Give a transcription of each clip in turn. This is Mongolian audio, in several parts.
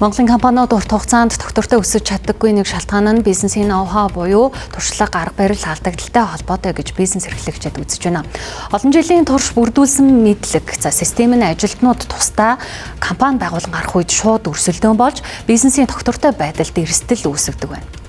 Монголын компаниуд урт хугацаанд тогтвортой өсөж чаддаггүй нэг шалтгаан нь бизнесийн ноу-хау буюу туршлага, арга барил алдагдaltaй холбоотой гэж бизнес эрхлэгчид үзэж байна. Олон жилийн турш бүрдүүлсэн мэдлэг, систем нь ажилтнууд тусдаа компани байгуулан гарах үед шууд өрсөлдөөн болж бизнесийн тогтвортой байдалд эрсдэл үүсгдэг байна.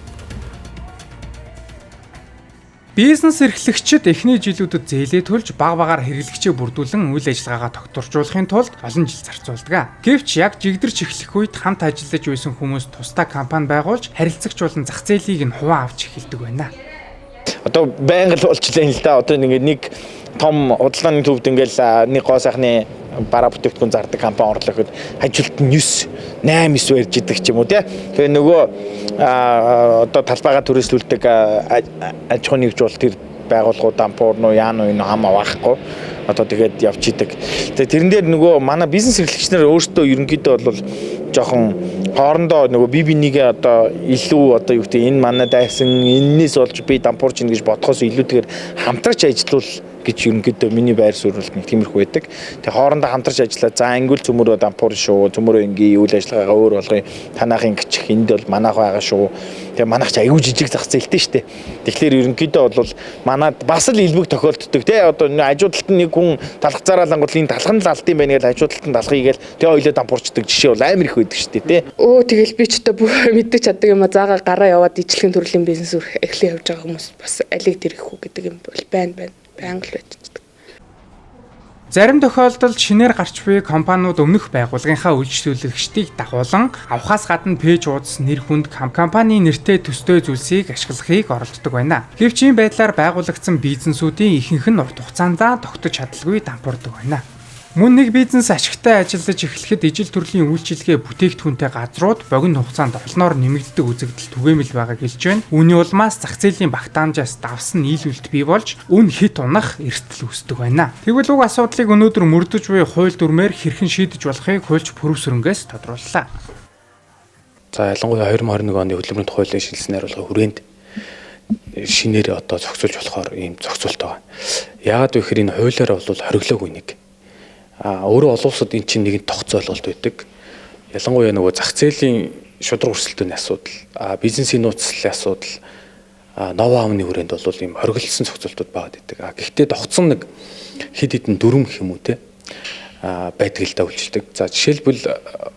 Бизнес эрхлэгчид эхний жилүүдэд зээлээ төлж баг багаар хэрэглэгчээ бүрдүүлэн үйл ажиллагаагаа тогтворжуулахын тулд олон жил зарцуулдаг. Гэвч яг жигдэрч эхлэх үед хамт ажиллаж байсан хүмүүс тусдаа компани байгуулж харилцагч болон зах зээлийг нь хуваа авч эхэлдэг байна. Одоо байнга л болчихлоо л да. Одоо нэг том худалдааны төвд ингээл нэг гоо сайхны бараа бүтээгдэхүүн зардаг компани орлоход хажуулт нь 9 8 9 барьж идэг ч юм уу тий. Тэгээ нөгөө одоо талбайгаа түрээслүүлдэг аж ахуйн нэгжүүл тэр байгууллагууд дампуур нуу яа нуу хамаа байхгүй одоо тэгээд явж идэг. Тэгээ тэрэн дээр нөгөө манай бизнес эрхлэгчнэр өөрсдөө ерөнхийдөө бол жоохон хоорондоо нөгөө биенийг одоо илүү одоо юу гэдэг энэ манай дайсан энэс болж би дампуурч ийн гэж бодхоос илүүтэйгээр хамтрагч ажиллавал гэж ерөнхийдөө миний байр суурь нэг тиймэрхүү байдаг. Тэгээ хоорондоо хамтарч ажиллаад за ангил цөмөрөө дампуур шүү. Цөмөрөө ингийн үйл ажиллагаагаа өөр болгоё. Танахын гिचх энд бол манайх байгаа шүү. Тэгээ манайх ч аюу жижиг зах зээлтэй шүү дээ. Тэгэхээр ерөнхийдөө бол манад бас л илбэг тохиолддог. Тэ одоо хажуудалд нэг хүн талхацаараа гол энэ талх нь л алдсан байна гэж хажуудалд нь талхыг гээл тэгээ ойлоо дампуурчдаг жишээ бол амар их байдаг шүү дээ. Тэ. Тэгэл би ч одоо мэддэг чаддаг юм а заагаа гараа яваад ижлэхэн төрлийн бизнес эхлэн явж байгаа хүмүүс бас алиг тэрхүү гэдэг юм бол байна. Зарим тохиолдолд шинээр гарч буй компаниуд өмнөх байгууллагынхаа үйлчлүүлэгчдийг дагуулan авахаас гадна пэйж уудас нэр хүнд компани нэртэй төстэй зүйлсийг ашиглахыг оролддог байна. Гэвч ийм байдлаар байгуулагдсан бизнесүүдийн ихэнх нь урт хугацаанд тогтож чадалгүй дампуурдаг байна. Мөн нэг бизнес ашигтай ажиллаж эхлэхэд ижил төрлийн үйлчилгээ бүтээгдэхүүнтэй газрууд богино хугацаанд олноор нэмэгддэг үзэгдэл түгээмэл байгааг хэлж байна. Үүний улмаас зах зээлийн багтаамжаас давсан нийлүүлэлт бий болж үн хит унах эрсдэл үүсдэг байна. Тэгвэл уг асуудлыг өнөөдөр мөрдөж буй хууль дүрмээр хэрхэн шийдэж болохыг хуульч Пүрэвсүрэнгээс тодрууллаа. За ялангуяа 2021 оны хөдөлмөрийн хуулийн шинжилснээр бол хүрээнд шинээр одоо зохицуулж болохоор ийм зохицуулт байгаа. Яагаад вэ гэхээр энэ хуулиар бол хориглоогүй нэг. Өөрөө олон улсад эн чинь нэгэн тогтцоо ойлголт байдаг. Ялангуяа нөгөө зах зээлийн шудраг өрсөлдөөний асуудал, бизнесийн нууцлалын асуудал, ноу-хауны хүрээнд бол ийм хориглолсон зохицуултууд байгаад байдаг. Гэхдээ тогтсон нэг хэд хэдэн дүрм гэх юм уу те байдаг л да үйлчлдэг. За жишээлбэл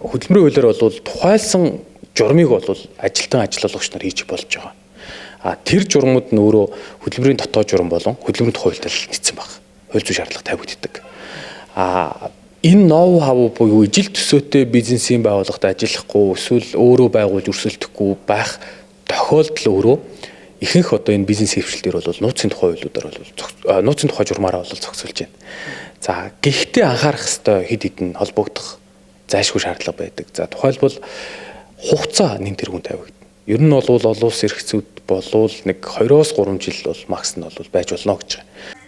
хөдөлмөрийн хуулиар бол тухайлсан журмыг бол ажилтан ажиллуулагч нар хийж болж байгаа. Тэр журмууд нь өөрөө хөдөлмөрийн дотоод журам болон хөдөлмөрийн хуультай л нийцсэн баг. Хууль зүйн шаардлага тавигддаг. Энэ ноу-хау буюу ижил төсөөтэй бизнесийн байгууллагад ажиллахгүй эсвэл өөрөө байгуулж өрсөлдөхгүй байх тохиолдол өөрөө ихэнх одоо энэ бизнес хэвшилтээр бол нууцын тухай хуулиудаар бол нууцын тухай журмаараа бол зохицуулж байна. За гэхдээ анхаарах ёстой хэд хэдэн холбогдох зайлшгүй шаардлага байдаг. За тухайлбал хугацаа нэн тэргүүн тавигдана. Ер нь бол олон улс эрхцүүд болвол нэг 2-3 жил бол макс нь бол байж болно гэж байна.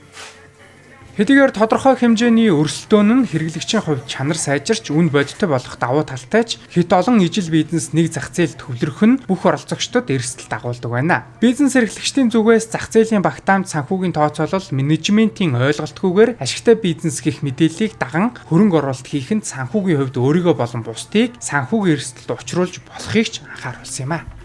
Хэдийгээр тодорхой хэмжээний өрсөлдөөн нь хэрэглэгчийн хувьд чанар сайжирч үн бодиттой болох давуу талтай ч хэд олон ижил бизнес нэг зах зээлд төвлөрөх нь бүх оролцогчдод эрсдэл дагуулдаг байна. Бизнес эрхлэгчдийн зүгээс зах зээлийн багтаамж санхүүгийн тооцоолол менежментийн ойлголтгүйгээр ашигтай бизнес гэх мэдээллийг даган хөрөнгө оруулалт хийхэд санхүүгийн хувьд өөрийгөө болон бусдыг санхүүгийн эрсдэлд учруулж болохыг ч анхааруулсан юм а.